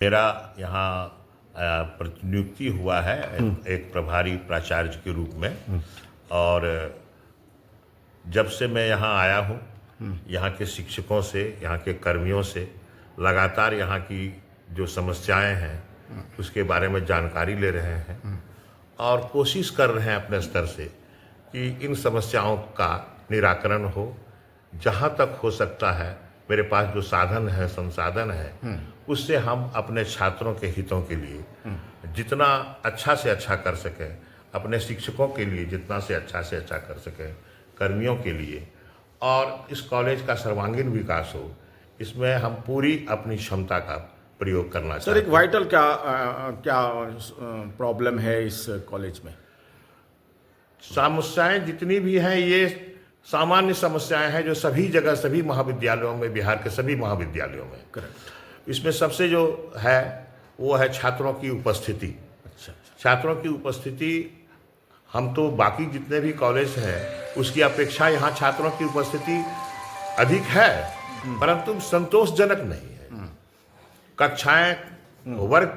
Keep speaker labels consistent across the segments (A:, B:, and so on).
A: मेरा यहाँ प्रतिनियुक्ति हुआ है एक प्रभारी प्राचार्य के रूप में। और जब से मैं यहाँ आया हूँ, यहाँ के शिक्षकों से, यहाँ के कर्मियों से लगातार यहाँ की जो समस्याएं हैं उसके बारे में जानकारी ले रहे हैं और कोशिश कर रहे हैं अपने स्तर से कि इन समस्याओं का निराकरण हो। जहाँ तक हो सकता है मेरे पास जो साधन है, संसाधन है, उससे हम अपने छात्रों के हितों के लिए जितना अच्छा से अच्छा कर सकें, अपने शिक्षकों के लिए जितना से अच्छा कर सकें, कर्मियों के लिए, और इस कॉलेज का सर्वांगीण विकास हो, इसमें हम पूरी अपनी क्षमता का प्रयोग करना चाहते हैं।
B: सर, एक वाइटल क्या प्रॉब्लम है इस कॉलेज में?
A: समस्याएं जितनी भी हैं ये सामान्य समस्याएं हैं जो सभी जगह, सभी महाविद्यालयों में, बिहार के सभी महाविद्यालयों में।
B: करेक्ट।
A: इसमें सबसे जो है वो है छात्रों की उपस्थिति।
B: अच्छा।
A: छात्रों की उपस्थिति, हम तो बाकी जितने भी कॉलेज हैं उसकी अपेक्षा यहाँ छात्रों की उपस्थिति अधिक है, परंतु संतोषजनक नहीं है। कक्षाएं, वर्ग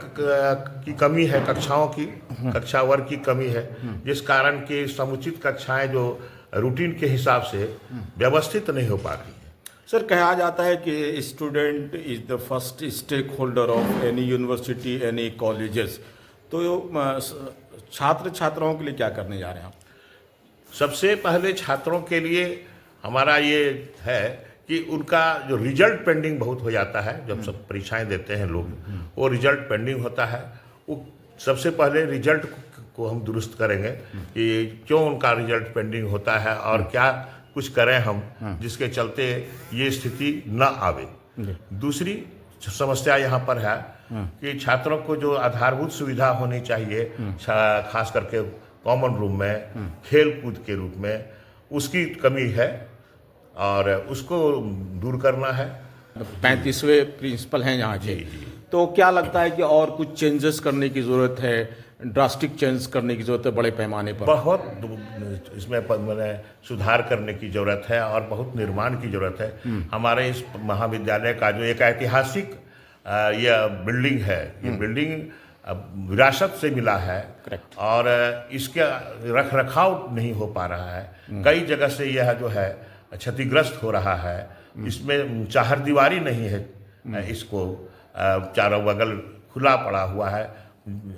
A: की कमी है, कक्षाओं की, कक्षा वर्ग की कमी है, जिस कारण के समुचित कक्षाएं जो रूटीन के हिसाब से व्यवस्थित नहीं हो पाती है।
B: सर, कहा जाता है कि student is the first stakeholder of any university, any colleges. तो छात्र छात्राओं के लिए क्या करने जा रहे हैं आप?
A: सबसे पहले छात्रों के लिए हमारा ये है कि उनका जो रिजल्ट पेंडिंग बहुत हो जाता है, जब सब परीक्षाएं देते हैं लोग, वो रिजल्ट पेंडिंग होता है। वो सबसे पहले रिजल्ट को हम दुरुस्त करेंगे कि क्यों उनका रिजल्ट पेंडिंग होता है और क्या कुछ करें हम जिसके चलते ये स्थिति न आवे। दूसरी समस्या यहाँ पर है कि छात्रों को जो आधारभूत सुविधा होनी चाहिए, खास करके कॉमन रूम में, खेल कूद के रूप में, उसकी कमी है और उसको दूर करना है।
B: 35वें प्रिंसिपल हैं यहाँ के, तो क्या लगता है कि और कुछ चेंजेस करने की ज़रूरत है, ड्रास्टिक चेंज करने की ज़रूरत है बड़े पैमाने पर?
A: बहुत इसमें मैंने सुधार करने की ज़रूरत है और बहुत निर्माण की ज़रूरत है। हमारे इस महाविद्यालय का जो एक ऐतिहासिक यह बिल्डिंग है, ये बिल्डिंग विरासत से मिला है।
B: करेक्ट।
A: और इसका रख रखाव नहीं हो पा रहा है। कई जगह से यह जो है क्षतिग्रस्त हो रहा है। इसमें चारदीवारी नहीं है, इसको चारों बगल खुला पड़ा हुआ है।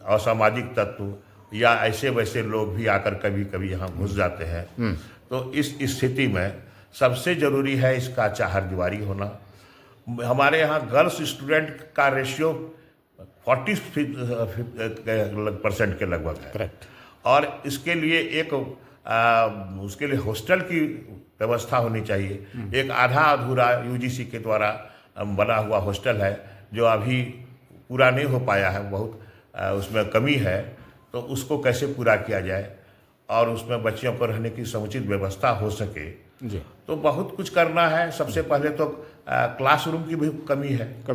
A: असामाजिक तत्व या ऐसे वैसे लोग भी आकर कभी कभी यहाँ घुस जाते हैं। तो इस स्थिति में सबसे ज़रूरी है इसका चारदीवारी होना। हमारे यहाँ गर्ल्स स्टूडेंट का रेशियो 40% के लगभग है।
B: करेक्ट।
A: और इसके लिए उसके लिए हॉस्टल की व्यवस्था होनी चाहिए। एक आधा अधूरा यूजीसी के द्वारा बना हुआ हॉस्टल है जो अभी पूरा नहीं हो पाया है, बहुत उसमें कमी है। तो उसको कैसे पूरा किया जाए और उसमें बच्चियों को रहने की समुचित व्यवस्था हो सके
B: जी,
A: तो बहुत कुछ करना है। सबसे पहले तो क्लासरूम की भी कमी है।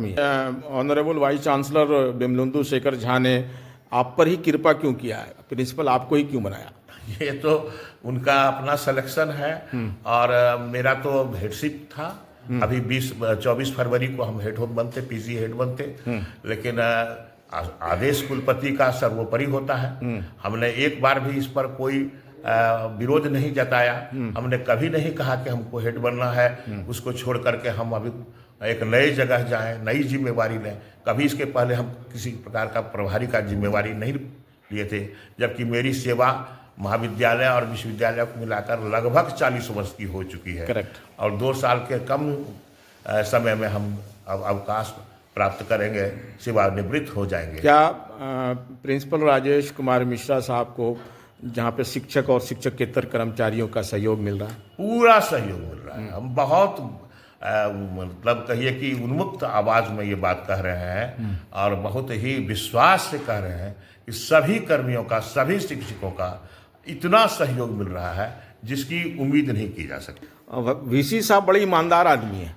B: Honourable vice chancellor Bimalendu Shekhar Jha ने आप पर ही कृपा क्यों किया है? प्रिंसिपल आपको ही क्यों बनाया?
A: ये तो उनका अपना सिलेक्शन है और मेरा तो हेडशिप था। अभी 24 फरवरी को हम हेड बनते, पीजी हेड बनते, लेकिन आदेश कुलपति का सर्वोपरि होता है। हमने एक बार भी इस पर कोई विरोध नहीं जताया। हमने कभी नहीं कहा कि हमको हेड बनना है, उसको छोड़ करके हम अभी एक नए जगह जाएं, नई जिम्मेवारी लें। कभी इसके पहले हम किसी प्रकार का प्रभारी का जिम्मेवारी नहीं लिए थे, जबकि मेरी सेवा महाविद्यालय और विश्वविद्यालय को मिलाकर लगभग 40 वर्ष की हो चुकी है।
B: करेक्ट।
A: और 2 साल के कम समय में हम अब अवकाश प्राप्त करेंगे, सेवानिवृत्त हो जाएंगे।
B: क्या प्रिंसिपल राजेश कुमार मिश्रा साहब को जहाँ पे शिक्षक और शिक्षकेतर कर्मचारियों का सहयोग मिल रहा है?
A: पूरा सहयोग मिल रहा है। हम बहुत मतलब कहिए कि उन्मुक्त आवाज़ में ये बात कह रहे हैं और बहुत ही विश्वास से कह रहे हैं कि सभी कर्मियों का, सभी शिक्षकों का इतना सहयोग मिल रहा है जिसकी उम्मीद नहीं की जा सकती।
B: वीसी साहब बड़े ईमानदार आदमी हैं,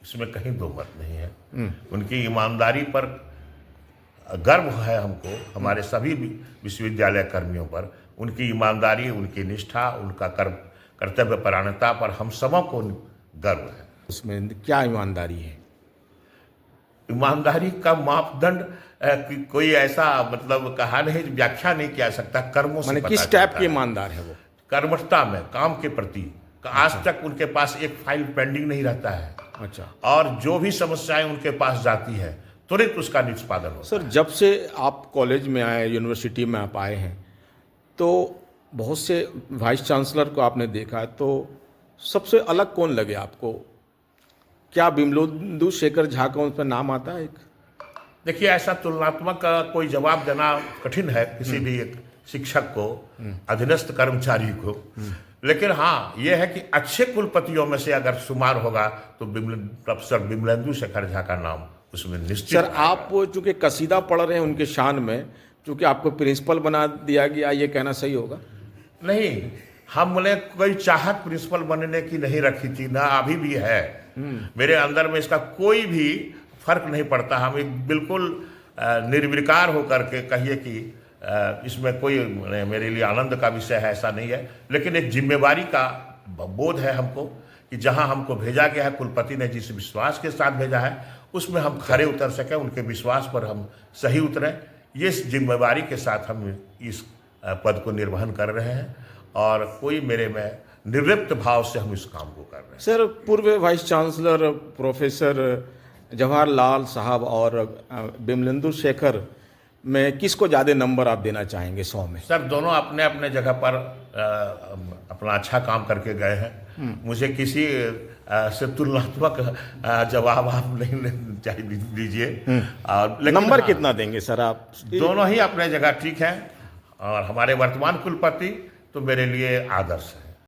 A: इसमें कहीं दो मत नहीं है। उनकी ईमानदारी पर गर्व है हमको, हमारे सभी विश्वविद्यालय कर्मियों पर। उनकी ईमानदारी, उनकी निष्ठा, उनका कर्तव्य परायणता पर हम सबों को गर्व है।
B: उसमें क्या ईमानदारी है?
A: ईमानदारी का मापदंड कोई ऐसा मतलब कहा नहीं, व्याख्या नहीं किया सकता, कर्मों से
B: माने
A: पता
B: किस टाइप
A: चलता
B: के
A: है।
B: ईमानदार है वो?
A: कर्मठता में, काम के प्रति आज तक उनके पास एक फाइल पेंडिंग नहीं रहता है,
B: अच्छा
A: और जो भी समस्याएं उनके पास जाती है तुरंत उसका निष्पादन होता
B: सर, जब से आप कॉलेज में आए, यूनिवर्सिटी में आप आए हैं, तो बहुत से वाइस चांसलर को आपने देखा, तो सबसे अलग कौन लगे आपको? क्या विमलेंदु शेखर झा का उन पर नाम आता है एक?
A: है। देखिए, ऐसा तुलनात्मक का कोई जवाब देना कठिन है किसी भी एक शिक्षक को, अधीनस्थ कर्मचारी को, लेकिन हाँ ये है कि अच्छे कुलपतियों में से अगर शुमार होगा तो प्रोफेसर विमलेंदु शेखर झा का नाम उसमें निश्चित
B: सर, आप चूंकि कसीदा पढ़ रहे हैं उनके शान में, चूंकि आपको प्रिंसिपल बना दिया गया, ये कहना सही होगा?
A: नहीं, हमने कोई चाहत प्रिंसिपल बनने की नहीं रखी थी, ना अभी भी है। मेरे अंदर में इसका कोई भी फर्क नहीं पड़ता। हम एक बिल्कुल निर्विकार होकर के कहिए कि इसमें कोई मेरे लिए आनंद का विषय है ऐसा नहीं है, लेकिन एक जिम्मेवारी का बोध है हमको कि जहां हमको भेजा गया है, कुलपति ने जिस विश्वास के साथ भेजा है उसमें हम खरे उतर सकें, उनके विश्वास पर हम सही उतरें। ये इस जिम्मेवारी के साथ हम इस पद को निर्वहन कर रहे हैं और कोई मेरे में निर्लिप्त भाव से हम इस काम को कर रहे हैं।
B: सर, पूर्व वाइस चांसलर प्रोफेसर जवाहरलाल साहब और विमलेंदु शेखर में किसको ज़्यादा नंबर आप देना चाहेंगे 100 में?
A: सर, दोनों अपने अपने जगह पर अपना अच्छा काम करके गए हैं। मुझे किसी से तुलनात्मक जवाब आप नहीं चाहिए दीजिए। लेकिन
B: नंबर
A: हाँ,
B: कितना देंगे सर आप?
A: दोनों ही अपने जगह ठीक हैं और हमारे वर्तमान कुलपति तो मेरे लिए आदर्श है।